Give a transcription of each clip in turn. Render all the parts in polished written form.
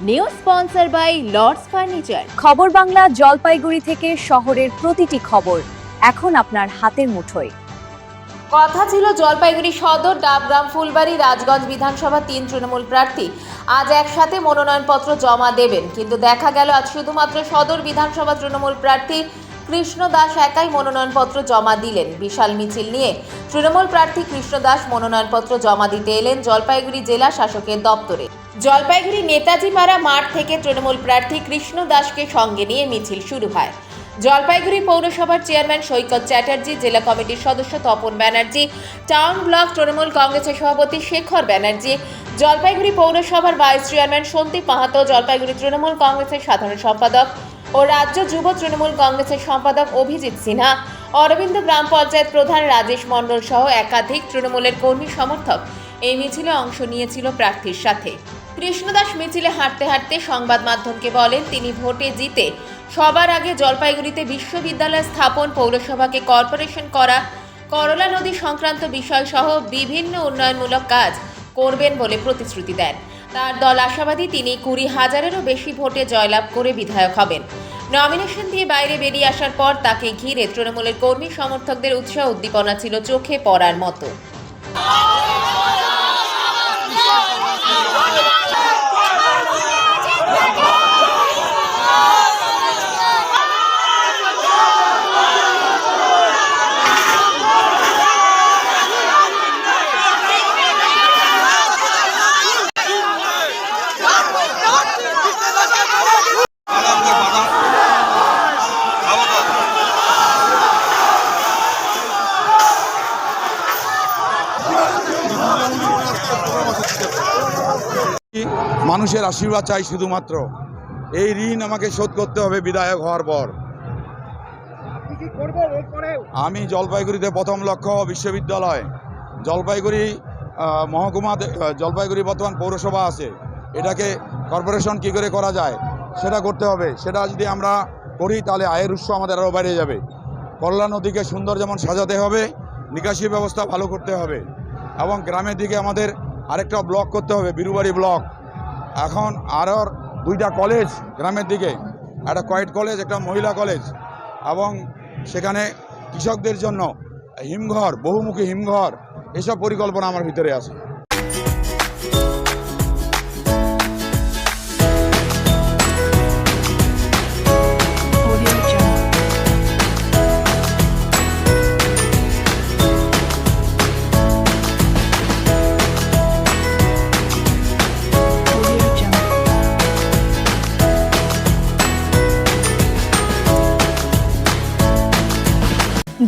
New sponsor by Lords furniture. খবর বাংলা জলপাইগুড়ি থেকে শহরের প্রতিটি খবর এখন আপনার হাতের মুঠোয়। কথা ছিল জলপাইগুড়ি সদর, ডাবগ্রাম, ফুলবাড়ি, রাজগঞ্জ বিধানসভা 3 তৃণমূল প্রার্থী আজ একসাথে মনোনয়নপত্র জমা দেবেন, কিন্তু দেখা গেল আজ শুধুমাত্র সদর বিধানসভা তৃণমূল প্রার্থী কৃষ্ণ দাস একাই মনোনয়নপত্র জমা দিলেন। বিশাল মিছিল নিয়ে তৃণমূল প্রার্থী কৃষ্ণ দাস মনোনয়নপত্র জমা দিতে এলেন জলপাইগুড়ি জেলা শাসকের দপ্তরে। জলপাইগুড়ি নেতাজি পাড়া মাঠ থেকে তৃণমূল প্রার্থী কৃষ্ণ দাসকে সঙ্গে নিয়ে মিছিল শুরু হয়। জলপাইগুড়ি পৌরসভার চেয়ারম্যান সৈকত চ্যাটার্জি, জেলা কমিটির সদস্য তপন ব্যানার্জি, টাউন ব্লক তৃণমূল কংগ্রেসের সভাপতি শেখর ব্যানার্জি, জলপাইগুড়ি পৌরসভার ভাইস চেয়ারম্যান সন্দীপ মাহাতো, জলপাইগুড়ি তৃণমূল কংগ্রেসের সাধারণ সম্পাদক ও রাজ্য যুব তৃণমূল কংগ্রেসের সম্পাদক অভিজিৎ সিনহা, অরবিন্দ গ্রাম পঞ্চায়েত প্রধান রাজেশ মণ্ডল সহ একাধিক তৃণমূলের কর্মী সমর্থক এই মিছিলে অংশ নিয়েছিল প্রার্থীর সাথে। কৃষ্ণ দাস মিছিলে হাঁটতে হাঁটতে সংবাদ মাধ্যমকে বলেন, তিনি ভোটে জিতে সবার আগে জলপাইগুড়িতে বিশ্ববিদ্যালয় স্থাপন, পৌরসভাকে কর্পোরেশন করা, করলা নদী সংক্রান্ত বিষয় সহ বিভিন্ন উন্নয়নমূলক কাজ করবেন বলে প্রতিশ্রুতি দেন। তার দল আশাবাদী তিনি 20,000-এরও বেশি ভোটে জয়লাভ করে বিধায়ক হবেন। নমিনেশন দিয়ে বাইরে বেরিয়ে আসার পর তাকে ঘিরে তৃণমূলের কর্মী সমর্থকদের উৎসাহ উদ্দীপনা ছিল চোখে পড়ার মতো। মানুষের আশীর্বাদ চাই শুধুমাত্র। এই ঋণ আমাকে শোধ করতে হবে বিধায়ক হওয়ার পর। আমি জলপাইগুড়িতে প্রথম লক্ষ্য বিশ্ববিদ্যালয়, জলপাইগুড়ি মহকুমা, জলপাইগুড়ি বর্তমান পৌরসভা আছে, এটাকে কর্পোরেশন কী করে করা যায় সেটা করতে হবে। সেটা যদি আমরা করি তাহলে আয়ের উৎস আমাদের আরও বেড়ে যাবে। করলা নদীকে সুন্দর যেমন সাজাতে হবে, নিকাশি ব্যবস্থা ভালো করতে হবে, এবং গ্রামের দিকে আমাদের আরেকটা ব্লক করতে হবে, বিরুবাড়ি ব্লক। এখন আরও 2টা কলেজ গ্রামের দিকে, একটা কোয়েট কলেজ, একটা মহিলা কলেজ, এবং সেখানে কৃষকদের জন্য হিমঘর, বহুমুখী হিমঘর, এসব পরিকল্পনা আমার ভিতরে আছে।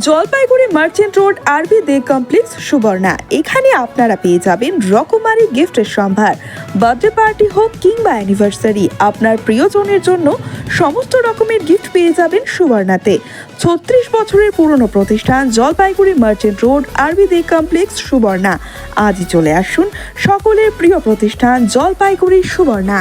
জলপাইগুড়ি মার্চেন্ট রোড আরবি দে কমপ্লেক্স সুবর্ণা। এখানে আপনারা পেয়ে যাবেন রকমারি গিফটের সম্ভার। বার্থডে পার্টি হোক কিংবা অ্যানিভার্সারি, আপনার প্রিয়জনের জন্য সমস্ত রকমের গিফট পেয়ে যাবেন সুবর্ণাতে। 36 বছরের পুরনো প্রতিষ্ঠান জলপাইগুড়ি মার্চেন্ট রোড আরবি দে কমপ্লেক্স সুবর্ণা। আজই চলে আসুন সকলের প্রিয় প্রতিষ্ঠান জলপাইগুড়ি সুবর্ণা।